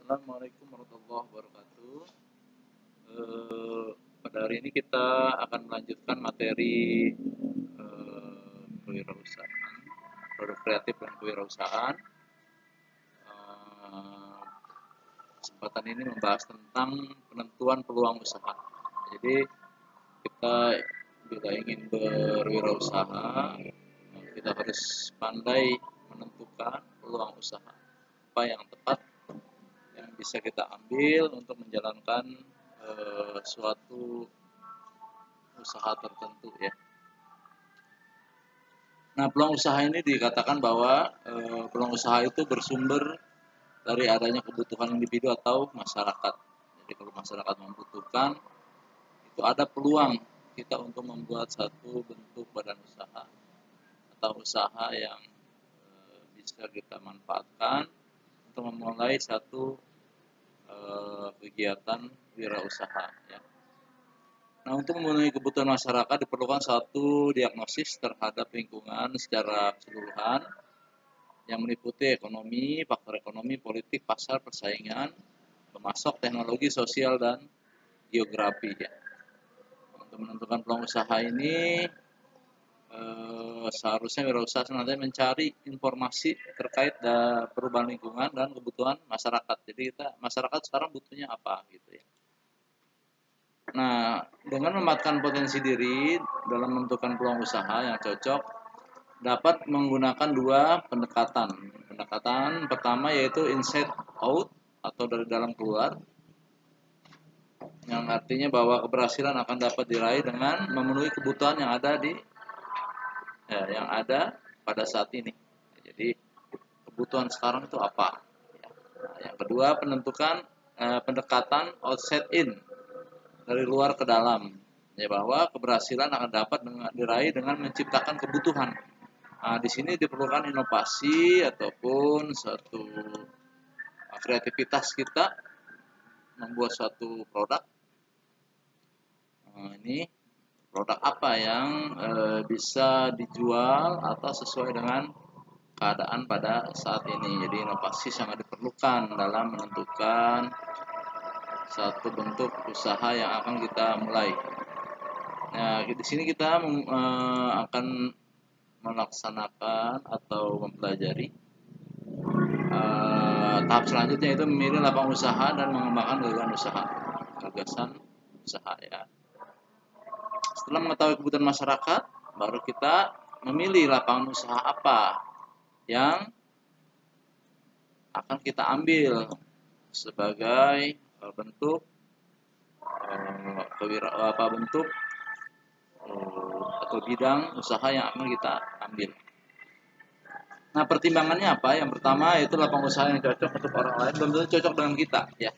Assalamualaikum warahmatullahi wabarakatuh. Pada hari ini kita akan melanjutkan materi kewirausahaan, produk kreatif dan kewirausahaan. Kesempatan ini membahas tentang penentuan peluang usaha. Jadi kita bila ingin berwirausaha, kita harus pandai menentukan peluang usaha apa yang tepat yang bisa kita ambil untuk menjalankan suatu usaha tertentu ya. Nah, peluang usaha ini dikatakan bahwa peluang usaha itu bersumber dari adanya kebutuhan individu atau masyarakat. Jadi kalau masyarakat membutuhkan, itu ada peluang kita untuk membuat satu bentuk badan usaha atau usaha yang bisa kita manfaatkan untuk memulai satu kegiatan wirausaha ya. Nah, untuk memenuhi kebutuhan masyarakat diperlukan satu diagnosis terhadap lingkungan secara keseluruhan yang meliputi ekonomi, faktor ekonomi, politik, pasar, persaingan, pemasok, teknologi, sosial, dan geografi ya. Untuk menentukan peluang usaha ini seharusnya wirausaha senantiasa mencari informasi terkait perubahan lingkungan dan kebutuhan masyarakat. Jadi masyarakat sekarang butuhnya apa gitu ya. Nah, dengan memanfaatkan potensi diri dalam menentukan peluang usaha yang cocok, dapat menggunakan dua pendekatan. Pendekatan pertama yaitu inside out atau dari dalam keluar, yang artinya bahwa keberhasilan akan dapat diraih dengan memenuhi kebutuhan yang ada pada saat ini. Jadi kebutuhan sekarang itu apa? Nah, yang kedua pendekatan outside in, dari luar ke dalam, ya, bahwa keberhasilan akan dapat diraih dengan menciptakan kebutuhan. Nah, di sini diperlukan inovasi ataupun suatu kreativitas kita membuat suatu produk. Nah, ini produk apa yang bisa dijual atau sesuai dengan keadaan pada saat ini. Jadi inovasi sangat diperlukan dalam menentukan satu bentuk usaha yang akan kita mulai. Nah, di sini kita akan melaksanakan atau mempelajari tahap selanjutnya, yaitu memilih lapangan usaha dan mengembangkan gagasan usaha ya. Setelah mengetahui kebutuhan masyarakat, baru kita memilih lapangan usaha apa yang akan kita ambil sebagai bentuk atau bidang usaha yang akan kita ambil. Nah, pertimbangannya apa? Yang pertama yaitu lapangan usaha yang cocok untuk orang lain belum tentu cocok dengan kita ya.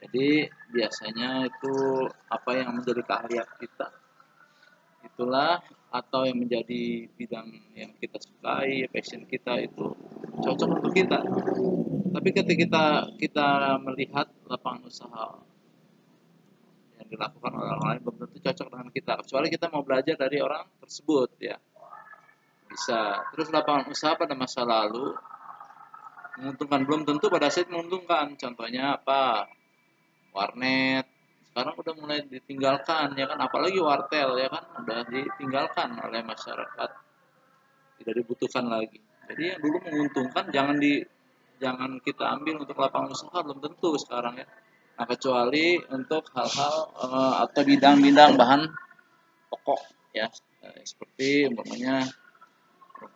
Jadi biasanya itu apa yang menjadi keahlian kita, itulah atau yang menjadi bidang yang kita sukai, passion kita itu cocok untuk kita. Tapi ketika kita melihat lapangan usaha yang dilakukan oleh orang lain belum tentu cocok dengan kita, kecuali kita mau belajar dari orang tersebut ya. Bisa. Terus lapangan usaha pada masa lalu menguntungkan belum tentu pada saat menguntungkan. Contohnya apa? Warnet. Sekarang udah mulai ditinggalkan ya kan, apalagi wartel ya kan, udah ditinggalkan oleh masyarakat. Tidak dibutuhkan lagi. Jadi yang dulu menguntungkan jangan kita ambil untuk lapangan usaha, belum tentu sekarang ya. Nah, kecuali untuk hal-hal atau bidang-bidang bahan pokok ya, seperti umpamanya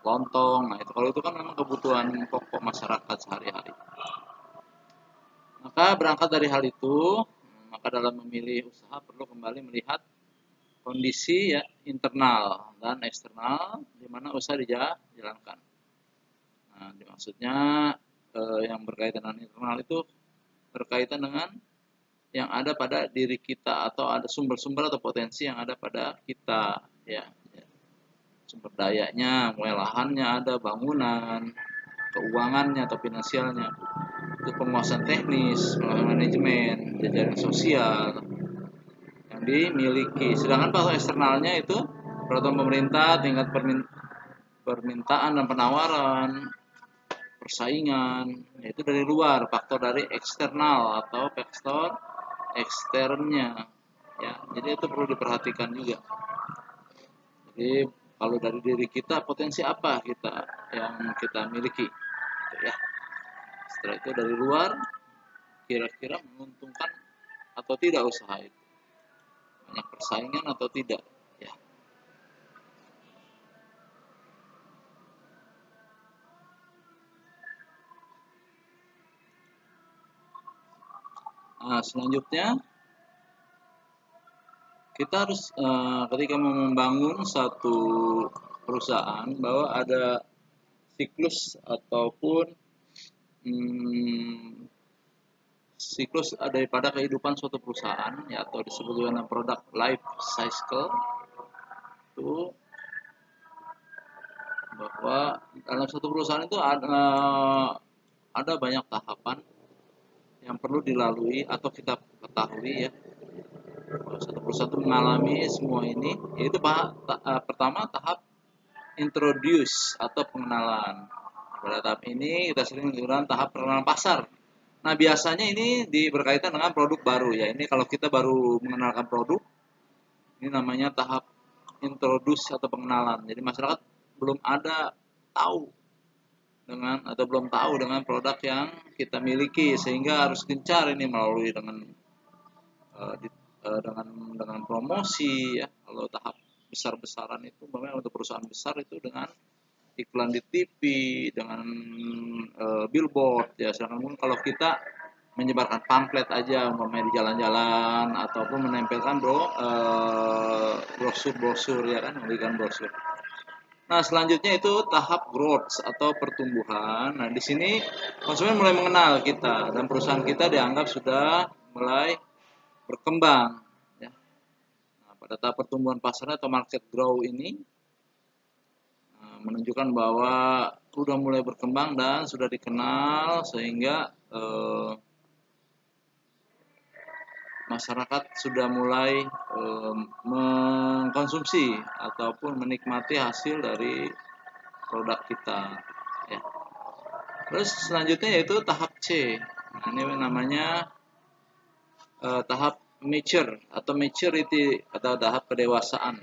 lontong. Nah, itu kalau itu kan memang kebutuhan pokok masyarakat sehari-hari. Maka berangkat dari hal itu, maka dalam memilih usaha perlu kembali melihat kondisi ya internal dan eksternal di mana usaha dijalankan. Nah, maksudnya yang berkaitan dengan internal itu berkaitan dengan yang ada pada diri kita atau ada sumber-sumber atau potensi yang ada pada kita ya. Sumber dayanya, mulai lahannya ada, bangunan, keuangannya atau finansialnya, itu penguasaan teknis, manajemen, jajaran sosial yang dimiliki. Sedangkan faktor eksternalnya itu peraturan pemerintah, tingkat permintaan dan penawaran, persaingan, yaitu dari luar, faktor dari eksternal atau faktor eksternnya ya. Jadi itu perlu diperhatikan juga. Jadi kalau dari diri kita, potensi apa kita yang kita miliki gitu ya. Setelah itu dari luar, kira-kira menguntungkan atau tidak usaha itu, banyak persaingan atau tidak ya. Nah, selanjutnya kita harus ketika membangun satu perusahaan, bahwa ada siklus ataupun siklus daripada kehidupan suatu perusahaan ya, atau disebut dengan product life cycle. Itu bahwa dalam satu perusahaan itu ada banyak tahapan yang perlu dilalui atau kita ketahui ya. Satu perusahaan itu mengalami semua ini, yaitu pertama tahap introduce atau pengenalan. Pada tahap ini kita sering menggunakan tahap pengenalan pasar. Nah, biasanya ini berkaitan dengan produk baru ya. Ini kalau kita baru mengenalkan produk, ini namanya tahap introduce atau pengenalan. Jadi masyarakat belum tahu dengan produk yang kita miliki, sehingga harus gencar ini melalui dengan promosi ya. Kalau tahap besar-besaran itu memang untuk perusahaan besar itu dengan iklan di TV, dengan billboard ya. Sedangkan kalau kita menyebarkan pamflet aja, umpamanya di jalan-jalan, ataupun menempelkan brosur-brosur ya kan, memberikan brosur. Nah, selanjutnya itu tahap growth atau pertumbuhan. Nah, di sini konsumen mulai mengenal kita dan perusahaan kita dianggap sudah mulai berkembang ya. Nah, pada tahap pertumbuhan pasar atau market grow ini menunjukkan bahwa sudah mulai berkembang dan sudah dikenal, sehingga masyarakat sudah mulai mengkonsumsi ataupun menikmati hasil dari produk kita ya. Terus selanjutnya yaitu tahap C. Nah, ini namanya tahap mature atau maturity atau tahap kedewasaan.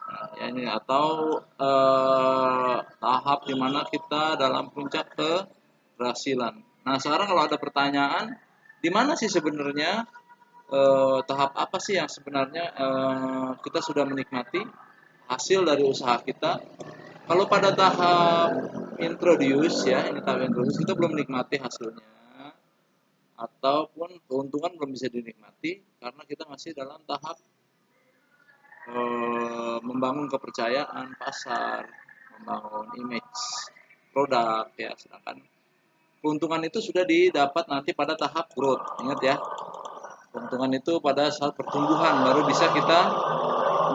Nah, ya ini atau tahap dimana kita dalam puncak keberhasilan. Nah, sekarang kalau ada pertanyaan, di mana sih sebenarnya tahap apa sih yang sebenarnya kita sudah menikmati hasil dari usaha kita? Kalau pada tahap introduce ya, ini tahap introduce, kita belum menikmati hasilnya, ataupun keuntungan belum bisa dinikmati karena kita masih dalam tahap membangun kepercayaan pasar, membangun image produk ya. Sedangkan keuntungan itu sudah didapat nanti pada tahap growth. Ingat ya, keuntungan itu pada saat pertumbuhan baru bisa kita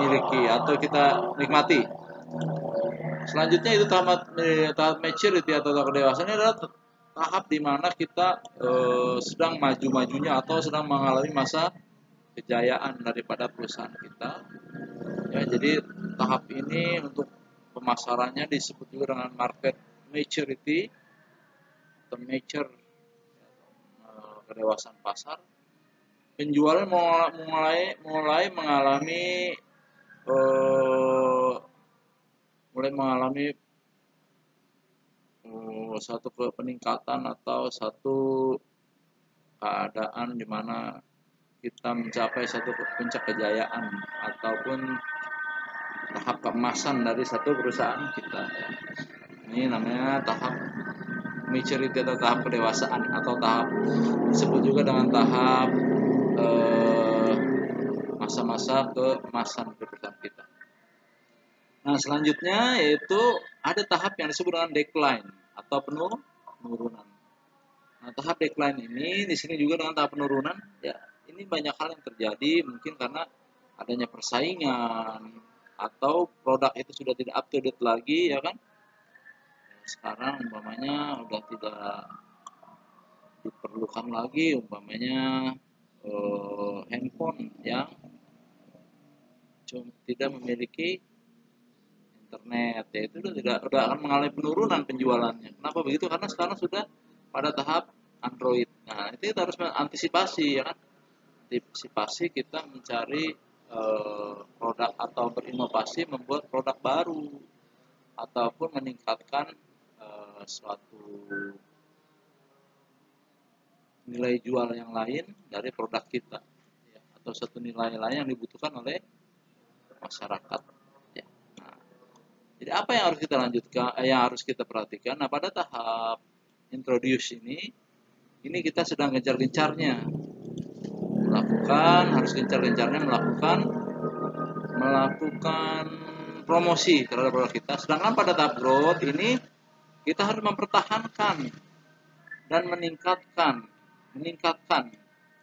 miliki atau kita nikmati. Selanjutnya itu tahap maturity atau tahap kedewasaan. Ini adalah tahap di mana kita sedang maju-majunya atau sedang mengalami masa kejayaan daripada perusahaan kita. Ya, jadi tahap ini untuk pemasarannya disebut juga dengan market maturity atau mature, kedewasaan pasar. Penjualan mulai mengalami satu peningkatan atau satu keadaan di mana kita mencapai satu puncak kejayaan ataupun tahap keemasan dari satu perusahaan kita. Ini namanya tahap maturity atau tahap kedewasaan, atau tahap disebut juga dengan tahap masa-masa keemasan perusahaan kita. Nah, selanjutnya yaitu ada tahap yang disebut dengan decline atau penurunan. Nah, tahap decline ini di sini juga dengan tahap penurunan ya. Ini banyak hal yang terjadi, mungkin karena adanya persaingan atau produk itu sudah tidak up to date lagi ya kan. Sekarang umpamanya udah tidak diperlukan lagi umpamanya handphone yang tidak memiliki internet, ya itu udah akan mengalami penurunan penjualannya. Kenapa begitu? Karena sekarang sudah pada tahap Android. Nah, itu kita harus mengantisipasi, ya kan? Antisipasi kita mencari produk atau berinovasi membuat produk baru ataupun meningkatkan suatu nilai jual yang lain dari produk kita, ya, atau satu nilai lain yang dibutuhkan oleh masyarakat, ya. Nah, jadi apa yang harus kita lanjutkan, yang harus kita perhatikan? Nah, pada tahap introduce ini kita sedang gencar-gencarnya harus gencar-gencarnya melakukan promosi terhadap produk kita. Sedangkan pada tahap growth ini kita harus mempertahankan dan meningkatkan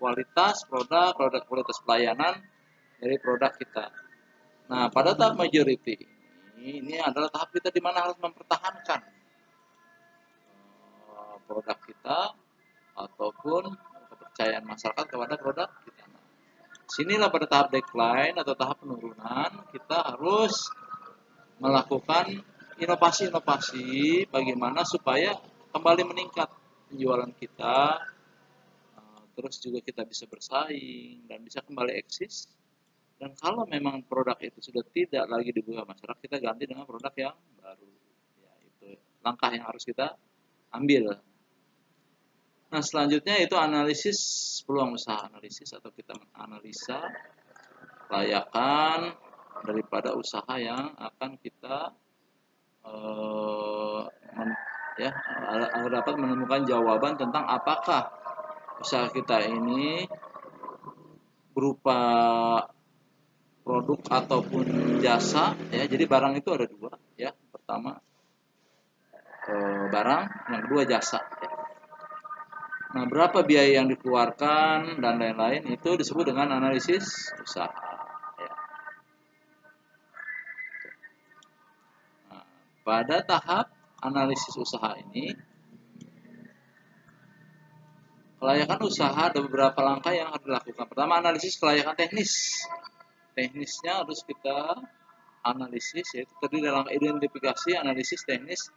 kualitas produk, kualitas pelayanan dari produk kita. Nah, pada tahap majority ini adalah tahap kita di mana harus mempertahankan produk kita ataupun kepercayaan masyarakat kepada produk kita. Nah, sinilah pada tahap decline atau tahap penurunan kita harus melakukan inovasi-inovasi bagaimana supaya kembali meningkat penjualan kita, terus juga kita bisa bersaing dan bisa kembali eksis. Dan kalau memang produk itu sudah tidak lagi dibuka masyarakat, kita ganti dengan produk yang baru. Ya, itu langkah yang harus kita ambil. Nah, selanjutnya itu analisis peluang usaha, analisis atau kita menganalisa kelayakan daripada usaha yang akan kita agar dapat menemukan jawaban tentang apakah usaha kita ini berupa produk ataupun jasa, ya. Jadi barang itu ada dua, ya. Pertama barang, yang kedua jasa, ya. Nah, berapa biaya yang dikeluarkan dan lain-lain itu disebut dengan analisis usaha, ya. Nah, pada tahap analisis usaha ini, kelayakan usaha ada beberapa langkah yang harus dilakukan. Pertama, analisis kelayakan teknis. Teknisnya harus kita analisis, yaitu terdiri dalam identifikasi, analisis teknis,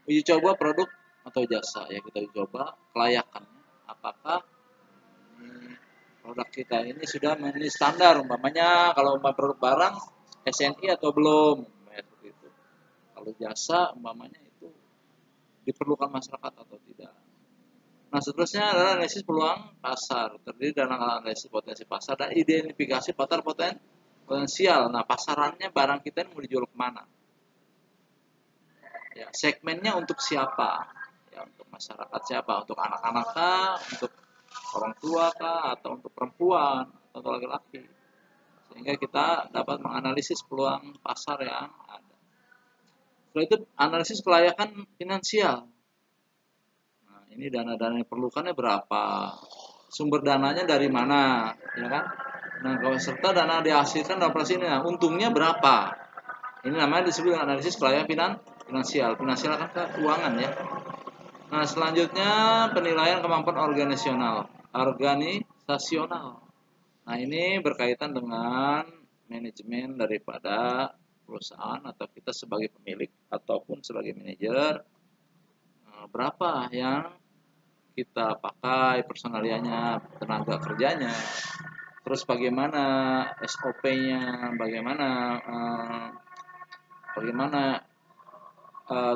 uji coba produk atau jasa, ya. Kita uji coba kelayakannya, apakah produk kita ini sudah memenuhi standar, umpamanya kalau produk barang SNI atau belum, ya, seperti itu. Kalau jasa umpamanya itu diperlukan masyarakat atau tidak. Nah, seterusnya adalah analisis peluang pasar, terdiri dalam analisis potensi pasar dan identifikasi pasar potensial. Nah, pasarannya barang kita ini mau dijual kemana? Ya, segmennya untuk siapa? Ya, untuk masyarakat siapa? Untuk anak-anak kah? Untuk orang tua kah? Atau untuk perempuan? Atau untuk laki-laki? Sehingga kita dapat menganalisis peluang pasar yang ada. Setelah itu, analisis kelayakan finansial. Nah, ini dana-dana yang diperlukannya berapa? Sumber dananya dari mana? Ya kan? Nah, kalau serta dana dihasilkan dalam operasi ini, nah, untungnya berapa? Ini namanya disebut analisis kelayakan finansial. Finansial kan keuangan, ya. Nah, selanjutnya penilaian kemampuan organisasional. Nah, ini berkaitan dengan manajemen daripada perusahaan atau kita sebagai pemilik ataupun sebagai manajer. Berapa yang kita pakai personalianya, tenaga kerjanya, terus bagaimana SOP-nya, bagaimana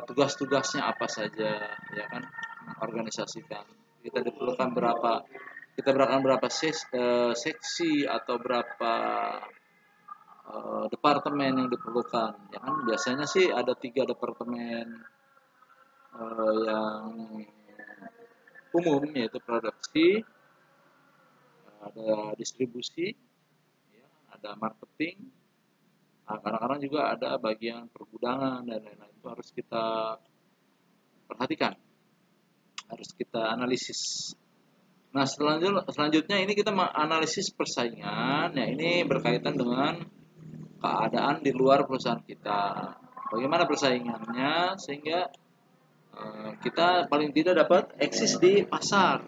tugas-tugasnya apa saja, ya kan, organisasikan. Kita diperlukan berapa seksi atau berapa departemen yang diperlukan, ya kan. Biasanya sih ada 3 departemen yang umum, yaitu produksi, ada distribusi, ya, ada marketing. Nah, kadang-kadang juga ada bagian pergudangan dan lain-lain. Itu harus kita perhatikan, harus kita analisis. Nah, selanjutnya ini kita menganalisis persaingan. Ya, ini berkaitan dengan keadaan di luar perusahaan kita. Bagaimana persaingannya sehingga kita paling tidak dapat eksis di pasar,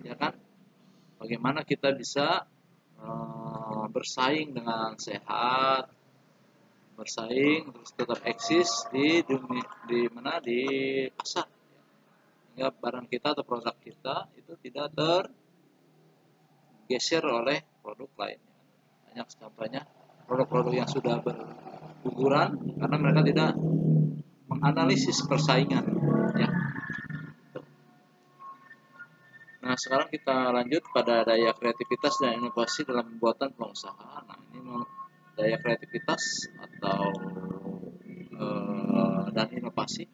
ya kan? Bagaimana kita bisa bersaing dengan sehat, bersaing, terus tetap eksis di dunia, di pasar, hingga barang kita atau produk kita itu tidak tergeser oleh produk lainnya. Banyak contohnya produk-produk yang sudah berguguran karena mereka tidak menganalisis persaingan, ya. Nah, sekarang kita lanjut pada daya kreativitas dan inovasi dalam pembuatan peluang usaha. Nah, ini daya kreativitas atau dan inovasi.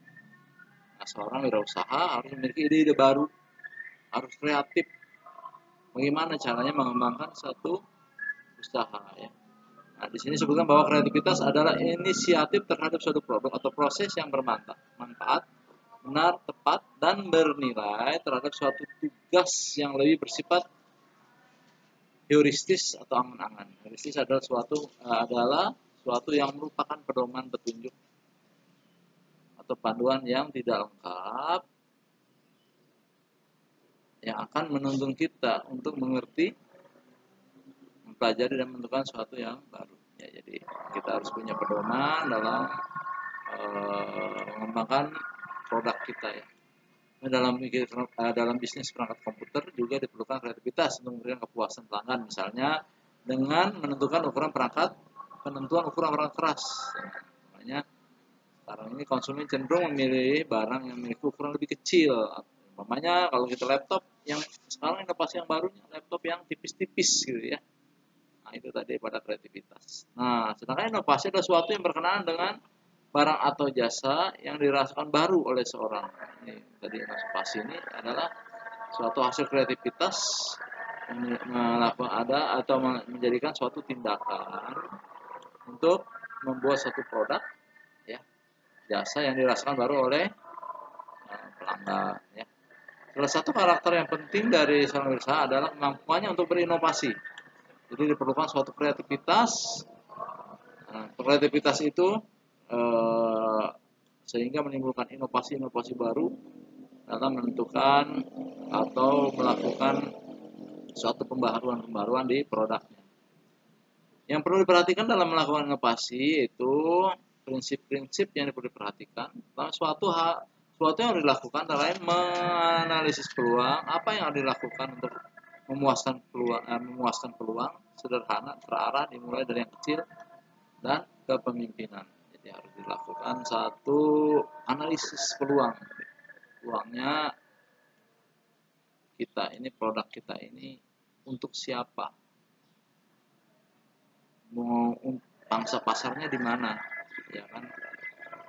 Nah, seorang wirausaha harus memiliki ide-ide baru, harus kreatif. Bagaimana caranya mengembangkan satu usaha, ya. Nah, di sini sebutkan bahwa kreativitas adalah inisiatif terhadap suatu produk atau proses yang bermanfaat, benar, tepat, dan bernilai terhadap suatu tugas yang lebih bersifat heuristis atau angan-angan. Heuristis adalah suatu yang merupakan pedoman petunjuk atau panduan yang tidak lengkap yang akan menuntun kita untuk mengerti, mempelajari dan menentukan sesuatu yang baru. Ya, jadi kita harus punya pedoman dalam mengembangkan produk kita, ya. Dalam bisnis perangkat komputer juga diperlukan kreativitas untuk memberikan kepuasan pelanggan, misalnya dengan menentukan penentuan ukuran keras. Makanya sekarang ini konsumen cenderung memilih barang yang memiliki ukuran lebih kecil. Umpamanya kalau kita laptop yang sekarang inovasi yang barunya laptop yang tipis-tipis gitu, ya. Nah, itu tadi pada kreativitas. Nah, sedangkan inovasi adalah sesuatu yang berkenaan dengan barang atau jasa yang dirasakan baru oleh seorang. Ini tadi inovasi ini adalah suatu hasil kreativitas melakukan atau menjadikan suatu tindakan untuk membuat satu produk, ya, jasa yang dirasakan baru oleh pelanggan, ya. Salah satu karakter yang penting dari seorang wirausaha adalah kemampuannya untuk berinovasi. Jadi diperlukan suatu kreativitas. Nah, kreativitas itu sehingga menimbulkan inovasi-inovasi baru dalam menentukan atau melakukan suatu pembaharuan di produknya. Yang perlu diperhatikan dalam melakukan inovasi itu prinsip-prinsip yang perlu diperhatikan. Dalam suatu yang dilakukan adalah menganalisis peluang, apa yang harus dilakukan untuk memuaskan peluang sederhana, terarah, dimulai dari yang kecil dan kepemimpinan. Jadi harus dilakukan satu analisis peluangnya kita ini, produk kita ini untuk siapa, mau pangsa pasarnya di mana, ya kan,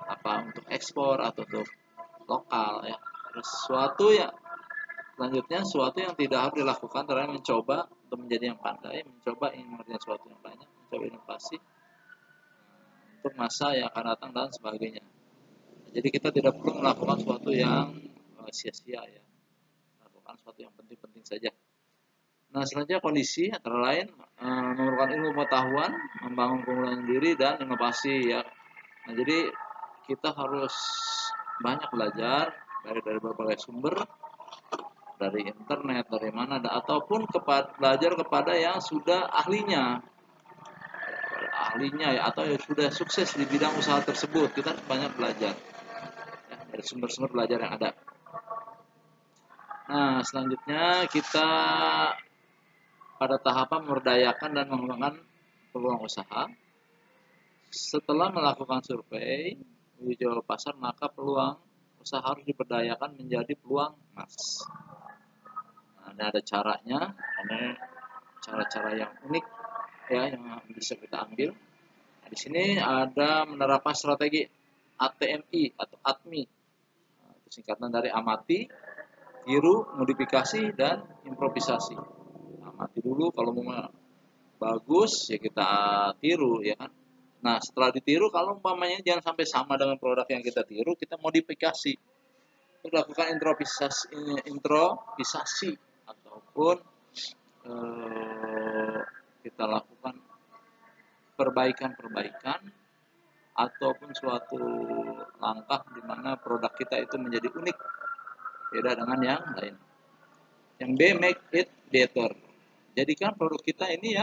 apa untuk ekspor atau untuk lokal, ya. Terus selanjutnya suatu yang tidak harus dilakukan adalah mencoba untuk menjadi yang pandai, mencoba ingin mengerjakan sesuatu yang banyak, mencoba inovasi untuk masa yang akan datang dan sebagainya. Jadi kita tidak perlu melakukan sesuatu yang sia-sia, ya. Lakukan sesuatu yang penting-penting saja. Nah, selanjutnya kondisi antara lain memerlukan ilmu pengetahuan, membangun pengembangan diri dan inovasi, ya. Nah, jadi kita harus banyak belajar dari berbagai sumber, dari internet, dari mana, ataupun belajar kepada yang sudah ahlinya, ya, atau yang sudah sukses di bidang usaha tersebut. Kita banyak belajar, ya, dari sumber-sumber belajar yang ada. Nah, selanjutnya kita pada tahapan memberdayakan dan mengembangkan peluang usaha. Setelah melakukan survei uji jual pasar, maka peluang usaha harus diberdayakan menjadi peluang emas. Nah, ada caranya, ada cara-cara yang unik, ya, yang bisa kita ambil. Nah, di sini ada menerapkan strategi ATMI atau ATMI, itu singkatan dari amati, tiru, modifikasi, dan improvisasi. Amati dulu, kalau mau bagus ya kita tiru, ya kan. Nah, setelah ditiru, kalau umpamanya jangan sampai sama dengan produk yang kita tiru, kita modifikasi. Kita lakukan improvisasi ataupun kita lakukan perbaikan ataupun suatu langkah di mana produk kita itu menjadi unik, beda dengan yang lain. Yang B, make it better. Jadikan produk kita ini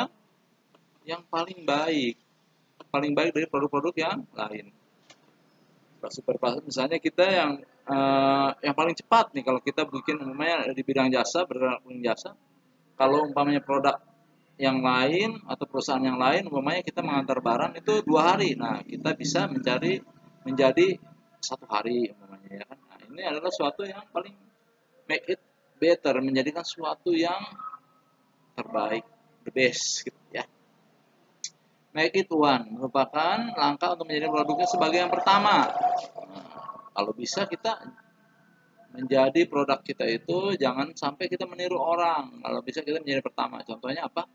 yang paling baik, paling baik dari produk-produk yang lain. Misalnya kita yang paling cepat nih kalau kita bikin umpamanya di bidang jasa, bergerak bidang jasa, kalau umpamanya produk yang lain atau perusahaan yang lain umpamanya kita mengantar barang itu 2 hari, nah kita bisa menjadi 1 hari umpamanya, ya kan. Nah, ini adalah suatu yang paling make it better, menjadikan suatu yang terbaik, the best gitu ya. Make it one merupakan langkah untuk menjadi produknya sebagai yang pertama. Nah, kalau bisa kita menjadi produk kita itu jangan sampai kita meniru orang. Kalau bisa kita menjadi pertama. Contohnya apa?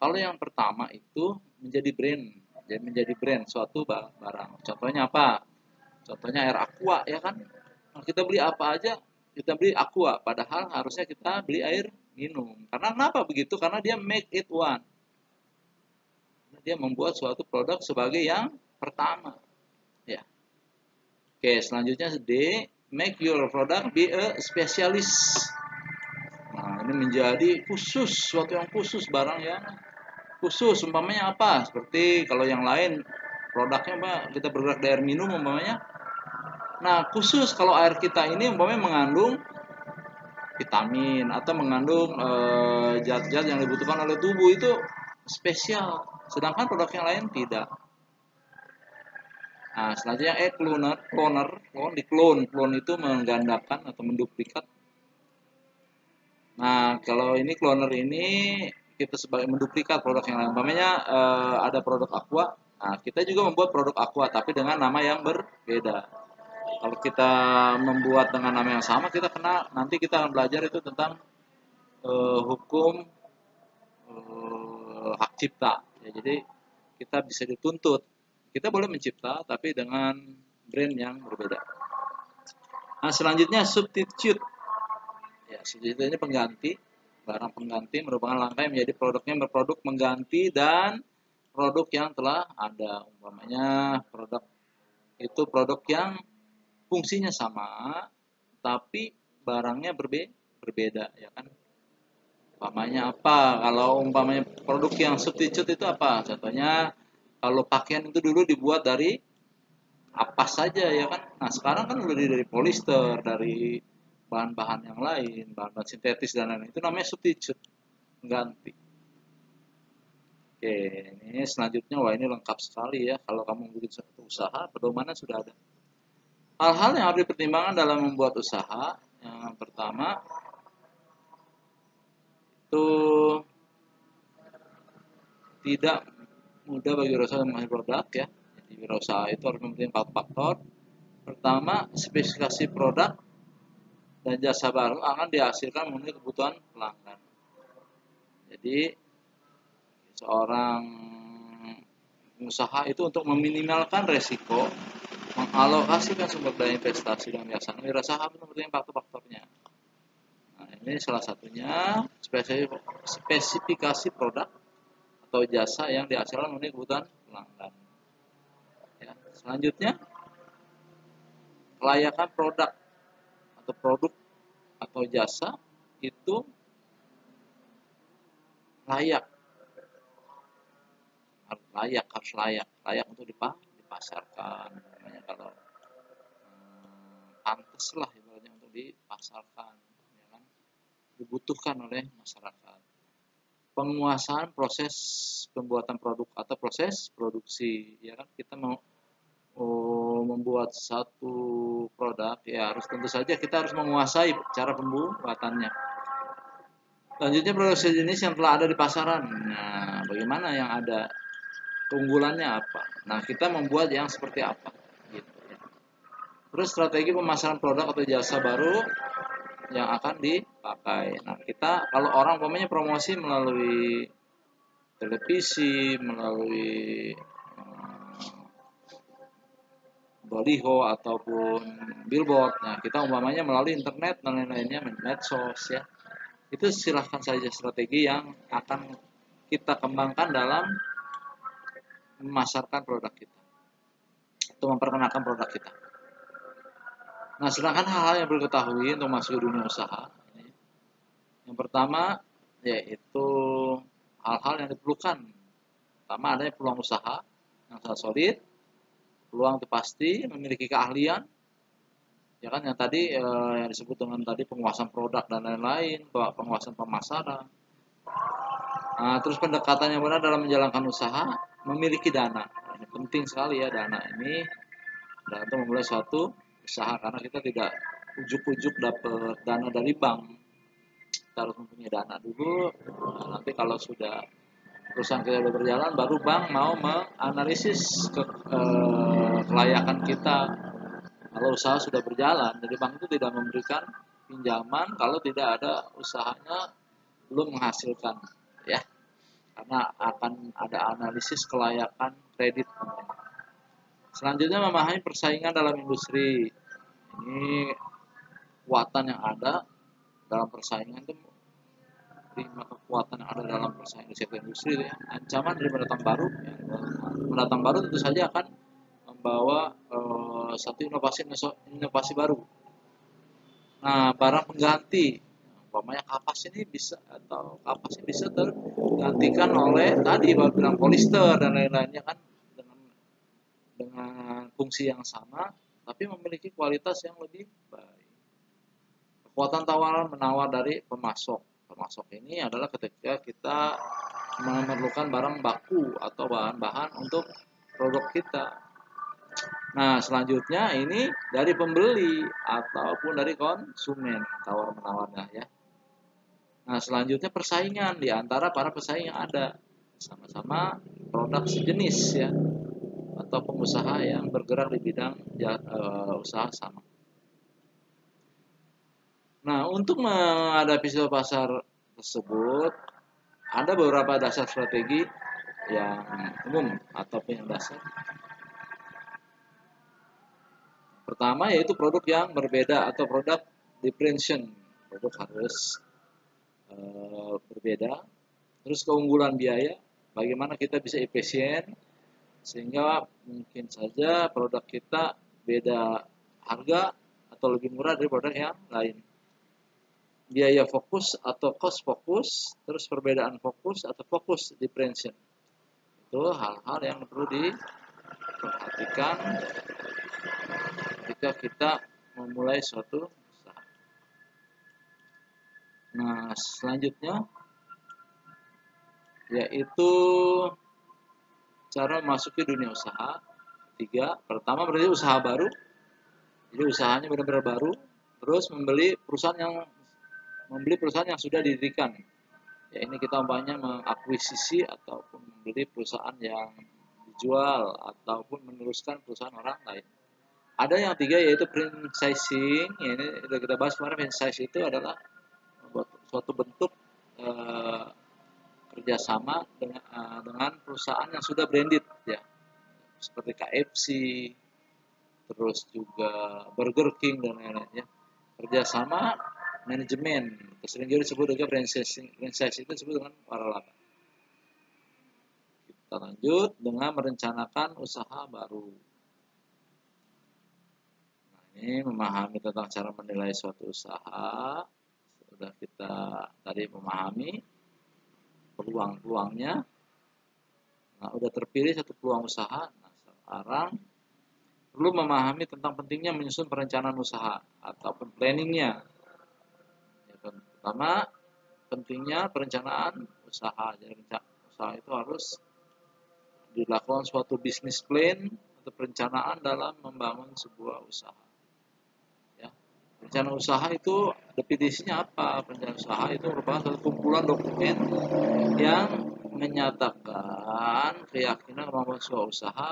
Kalau yang pertama itu menjadi brand, jadi menjadi brand suatu barang. Contohnya apa? Contohnya air aqua, ya kan? Nah, kita beli apa aja, kita beli aqua, padahal harusnya kita beli air minum. Karena kenapa begitu? Karena dia make it one. Dia membuat suatu produk sebagai yang pertama. Ya. Oke, selanjutnya D, make your product be a specialist. Nah, ini menjadi khusus, suatu yang khusus, barang yang khusus. Umpamanya apa? Seperti kalau yang lain produknya apa? Kita bergerak dari air minum umpamanya. Nah, khusus kalau air kita ini umpamanya mengandung vitamin atau mengandung zat-zat yang dibutuhkan oleh tubuh, itu spesial. Sedangkan produk yang lain tidak. Nah, selanjutnya clone itu menggandakan atau menduplikat. Nah, kalau ini cloner ini kita sebagai menduplikat produk yang lain. Umpamanya ada produk aqua, nah kita juga membuat produk aqua tapi dengan nama yang berbeda. Kalau kita membuat dengan nama yang sama, nanti kita akan belajar itu tentang hukum hak cipta. Ya, jadi kita bisa dituntut. Kita boleh mencipta tapi dengan brand yang berbeda. Nah, selanjutnya substitute. Ya, substitute ini pengganti. Barang pengganti merupakan langkah yang menjadi produknya berproduk mengganti dan produk yang telah ada. Umpamanya produk itu produk yang fungsinya sama tapi barangnya berbeda, ya kan. Umpamanya apa? Kalau umpamanya produk yang substitute itu apa? Contohnya kalau pakaian itu dulu dibuat dari apa saja, ya kan. Nah, sekarang kan udah dari polyester, dari bahan-bahan yang lain, bahan-bahan sintetis dan lain-lain. Itu namanya substitute, ganti. Oke, ini selanjutnya, wah ini lengkap sekali ya. Kalau kamu bikin satu usaha, pedomannya sudah ada. Hal-hal yang harus dipertimbangkan dalam membuat usaha, yang pertama itu tidak mudah bagi wirausaha menghasilkan produk ya. Jadi wirausaha itu harus memiliki 4 faktor. Pertama, spesifikasi produk dan jasa baru akan dihasilkan memenuhi kebutuhan pelanggan. Jadi seorang pengusaha itu untuk meminimalkan resiko mengalokasikan sumber daya investasi dan biasanya wirausaha harus memiliki faktor-faktornya. Nah, ini salah satunya spesifikasi produk atau jasa yang dihasilkan memenuhi kebutuhan pelanggan. Ya, selanjutnya kelayakan produk atau jasa itu harus layak untuk dipasarkan. Namanya kalau pantas lah ibaratnya untuk dipasarkan, ya kan? Dibutuhkan oleh masyarakat. Penguasaan proses pembuatan produk atau proses produksi, ya kan. Kita mau membuat satu produk, ya harus tentu saja kita harus menguasai cara pembuatannya. Selanjutnya produksi jenis yang telah ada di pasaran. Nah, bagaimana yang ada? Keunggulannya apa? Nah, kita membuat yang seperti apa? Gitu ya. Terus strategi pemasaran produk atau jasa baru yang akan dipakai. Nah, kita kalau orang umpamanya promosi melalui televisi, melalui baliho ataupun billboard. Nah, kita umpamanya melalui internet dan lain-lainnya, medsos ya. Itu silahkan saja strategi yang akan kita kembangkan dalam memasarkan produk kita atau memperkenalkan produk kita. Nah, sedangkan hal-hal yang perlu diketahui untuk masuk ke dunia usaha ini, yang pertama yaitu hal-hal yang diperlukan. Pertama, adanya peluang usaha. yang sangat solid, peluang itu pasti, memiliki keahlian, ya kan, yang tadi yang disebut dengan tadi penguasaan produk dan lain-lain, penguasaan pemasaran. Nah, terus pendekatan yang benar dalam menjalankan usaha, memiliki dana. Nah, ini penting sekali ya dana ini, dan untuk memulai suatu usaha, karena kita tidak ujuk-ujuk dapat dana dari bank. Kita harus mempunyai dana dulu. Nah, nanti kalau sudah perusahaan kita sudah berjalan, baru bank mau menganalisis kelayakan kita. Kalau usaha sudah berjalan, jadi bank itu tidak memberikan pinjaman kalau tidak ada usahanya belum menghasilkan, ya, karena akan ada analisis kelayakan kredit. Selanjutnya, memahami persaingan dalam industri. Ini kekuatan yang ada dalam persaingan itu, 5 kekuatan yang ada dalam persaingan di sektor industri, ya. Ancaman dari pendatang baru, ya. Pendatang baru tentu saja akan membawa satu inovasi baru. Nah, barang pengganti, umpamanya kapas ini bisa tergantikan oleh tadi bilang polister dan lain-lainnya, kan, dengan fungsi yang sama tapi memiliki kualitas yang lebih baik. Kekuatan tawaran menawar dari pemasok. Pemasok ini adalah ketika kita memerlukan barang baku atau bahan-bahan untuk produk kita. Nah, selanjutnya ini dari pembeli ataupun dari konsumen, tawar-menawarnya, ya. Nah, selanjutnya persaingan di antara para pesaing yang ada, sama-sama produk sejenis, ya, atau pengusaha yang bergerak di bidang usaha sama. Nah, untuk menghadapi situasi pasar tersebut, ada beberapa dasar strategi yang umum ataupun yang dasar. Pertama yaitu produk yang berbeda atau produk differentiation. Produk harus berbeda. Terus keunggulan biaya, bagaimana kita bisa efisien sehingga mungkin saja produk kita beda harga atau lebih murah dari produk yang lain. Biaya fokus atau cost fokus, terus perbedaan fokus atau fokus differentiation. Itu hal-hal yang perlu diperhatikan ketika kita memulai suatu usaha. Nah, selanjutnya yaitu cara memasuki dunia usaha. Ketiga, pertama berarti usaha baru. Jadi usahanya benar-benar baru. Terus membeli perusahaan yang sudah didirikan. Ya, ini kita umpamanya mengakuisisi ataupun membeli perusahaan yang dijual ataupun meneruskan perusahaan orang lain. Ada yang tiga yaitu franchising. Ya, ini sudah kita bahas kemarin. Franchise itu adalah suatu bentuk kerjasama dengan perusahaan yang sudah branded, ya, seperti KFC, terus juga Burger King dan lain-lain, ya. Kerjasama manajemen, sering juga disebut juga franchise itu disebut dengan waralaba. Kita lanjut dengan merencanakan usaha baru. Nah, ini memahami tentang cara menilai suatu usaha. Sudah kita tadi memahami peluang-peluangnya. Nah, udah terpilih satu peluang usaha. Nah, sekarang perlu memahami tentang pentingnya menyusun perencanaan usaha ataupun planningnya. Ya, pertama, pentingnya perencanaan usaha. Jadi usaha itu harus dilakukan suatu bisnis plan atau perencanaan dalam membangun sebuah usaha. Ya. Rencana usaha itu definisinya apa? Perencanaan usaha itu merupakan satu kumpulan dokumen yang menyatakan keyakinan kemampuan sebuah usaha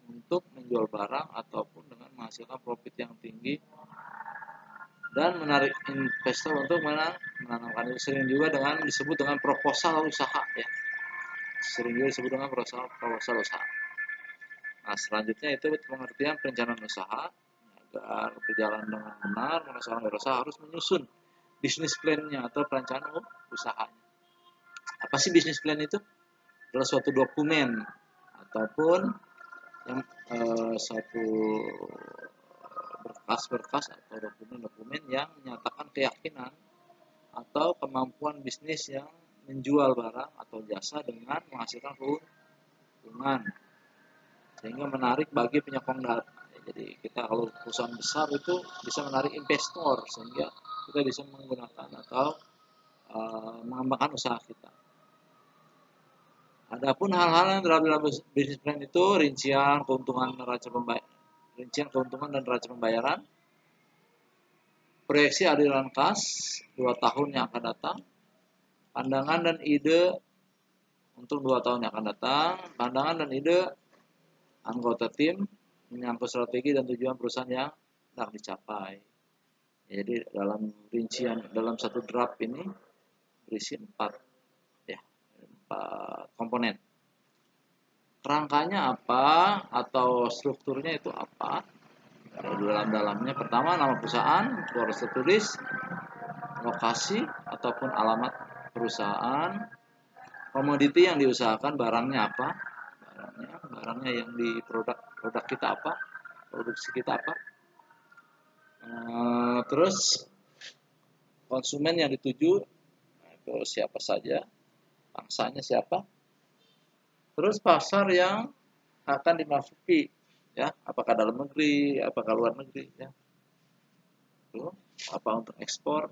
untuk menjual barang ataupun dengan menghasilkan profit yang tinggi dan menarik investor untuk menanamkan. Sering juga disebut dengan proposal usaha, ya. Sering juga disebut dengan proposal usaha. Nah, selanjutnya itu pengertian perencanaan usaha. Agar berjalan dengan benar, maka seorang berusaha harus menyusun bisnis plan-nya atau perencanaan usahanya. Apa sih bisnis plan itu? Adalah suatu dokumen ataupun yang satu berkas-berkas atau dokumen-dokumen yang menyatakan keyakinan atau kemampuan bisnis yang menjual barang atau jasa dengan menghasilkan keuntungan. sehingga menarik bagi penyokong dana. Jadi kita kalau perusahaan besar itu bisa menarik investor sehingga kita bisa menggunakan atau mengembangkan usaha kita. Adapun hal-hal yang dalam bisnis plan itu rincian keuntungan dan neraca pembayaran, proyeksi aliran kas 2 tahun yang akan datang, pandangan dan ide untuk 2 tahun yang akan datang, pandangan dan ide anggota tim menyangkut strategi dan tujuan perusahaan yang hendak dicapai. Jadi dalam rincian dalam satu draft ini berisi 4 komponen. Kerangkanya apa atau strukturnya itu apa? Dalamnya pertama nama perusahaan itu harus tertulis, lokasi ataupun alamat perusahaan, komoditi yang diusahakan barangnya apa, barangnya yang di produk kita apa, produksi kita apa, terus konsumen yang dituju itu siapa saja, bangsanya siapa, terus pasar yang akan dimasuki, ya, apakah dalam negeri, apakah luar negeri, ya, itu apa untuk ekspor,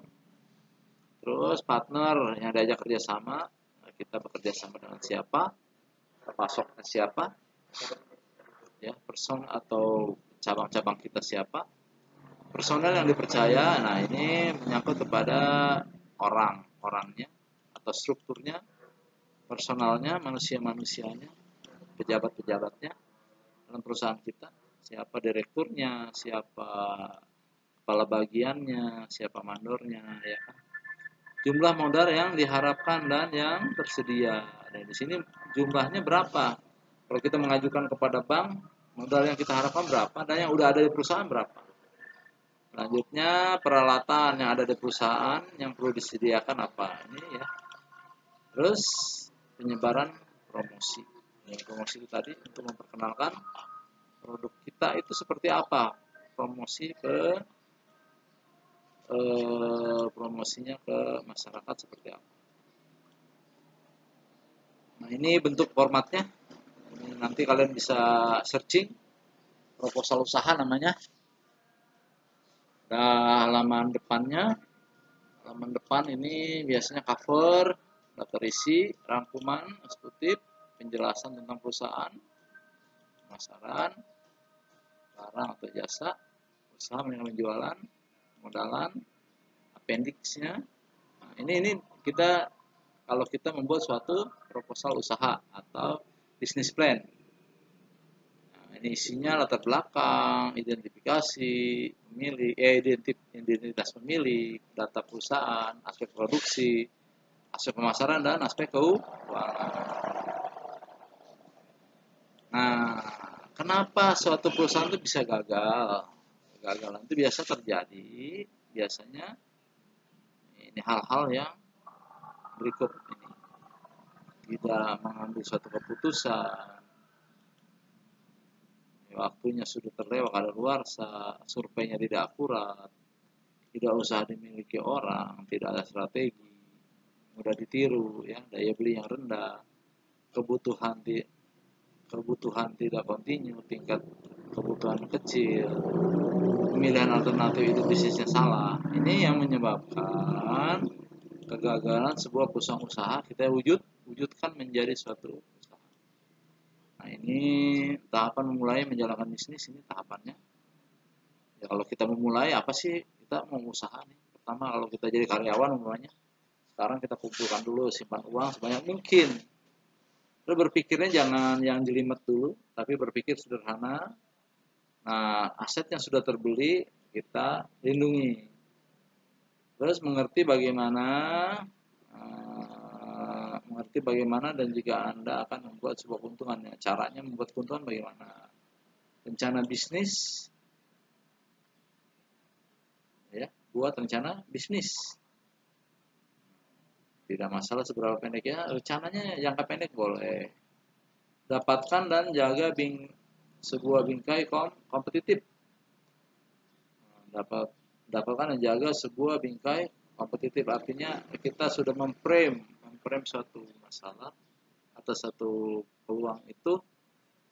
terus partner yang diajak kerjasama, kita bekerja sama dengan siapa, pasoknya siapa, ya, person atau cabang-cabang kita siapa, personel yang dipercaya. Nah, ini menyangkut kepada orangnya atau strukturnya, personalnya, manusianya, pejabat-pejabatnya dalam perusahaan kita, siapa direkturnya, siapa kepala bagiannya, siapa mandornya, ya kan. Jumlah modal yang diharapkan dan yang tersedia. Dan di sini jumlahnya berapa? Kalau kita mengajukan kepada bank, modal yang kita harapkan berapa dan yang udah ada di perusahaan berapa. Selanjutnya peralatan yang ada di perusahaan yang perlu disediakan apa? Ini ya. Terus penyebaran promosi. Yang promosi itu tadi untuk memperkenalkan produk kita itu seperti apa. Promosinya ke masyarakat seperti apa. Nah, ini bentuk formatnya. Ini nanti kalian bisa searching, proposal usaha namanya. Nah, halaman depan ini biasanya cover, daftar isi, rangkuman, eksekutif, penjelasan tentang perusahaan, pemasaran, barang atau jasa, usaha penjualan, modalan, appendixnya. Nah, ini kita kalau kita membuat suatu proposal usaha atau bisnis plan. Nah, ini isinya latar belakang, identifikasi pemilik, identitas pemilik, data perusahaan, aspek produksi, aspek pemasaran dan aspek keuangan. Nah, kenapa suatu perusahaan itu bisa gagal? Kegagalan itu biasa terjadi, biasanya ini hal-hal yang berikut ini. Tidak mengambil suatu keputusan, waktunya sudah terlewat kadaluarsa, surveinya tidak akurat, tidak usah dimiliki orang, tidak ada strategi, mudah ditiru, ya, daya beli yang rendah, kebutuhan tidak kontinu, tingkat kebutuhan kecil, pemilihan alternatif itu bisnisnya salah. Ini yang menyebabkan kegagalan sebuah perusahaan usaha kita wujudkan menjadi suatu usaha. Nah, ini tahapan memulai menjalankan bisnis, ini tahapannya. Ya, kalau kita memulai apa sih, kita mau usaha nih. Pertama kalau kita jadi karyawan umumnya, sekarang kita kumpulkan dulu, simpan uang sebanyak mungkin. Terus berpikirnya jangan yang jelimet dulu, tapi berpikir sederhana. Nah, aset yang sudah terbeli kita lindungi. Terus mengerti bagaimana dan jika Anda akan membuat sebuah keuntungan. Caranya membuat keuntungan bagaimana? Rencana bisnis. Ya, buat rencana bisnis. Tidak masalah seberapa pendeknya, rencananya jangka pendek boleh. Dapatkan dan jaga sebuah bingkai kompetitif. Dapatkan dan jaga sebuah bingkai kompetitif, artinya kita sudah memframe suatu masalah atau satu peluang itu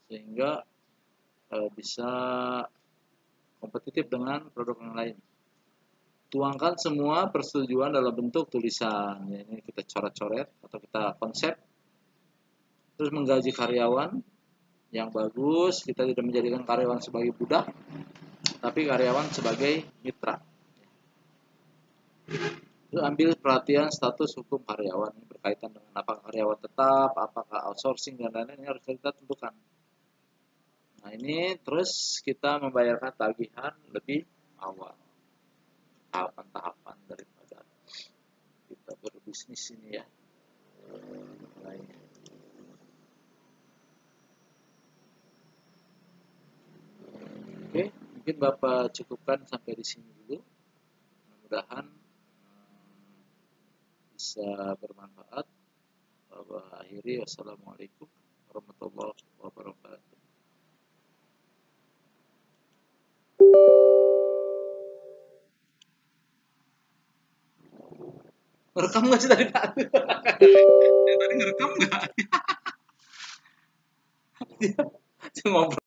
sehingga bisa kompetitif dengan produk yang lain. Tuangkan semua persetujuan dalam bentuk tulisan. Ya, ini kita coret-coret atau kita konsep. Terus menggaji karyawan yang bagus. Kita tidak menjadikan karyawan sebagai budak, tapi karyawan sebagai mitra. Terus ambil perhatian status hukum karyawan. Ini berkaitan dengan apakah karyawan tetap, apakah outsourcing, dan lain-lain. Ini harus kita tentukan. Nah, ini terus kita membayarkan tagihan lebih awal. Tahapan-tahapan daripada kita berbisnis ini ya. Oke, mungkin Bapak cukupkan sampai di sini dulu. Mudah-mudahan bisa bermanfaat. Bapak akhiri, wassalamualaikum warahmatullahi wabarakatuh. Rekam nggak sih tadi Pak? Tadi ngerekam nggak? Cuma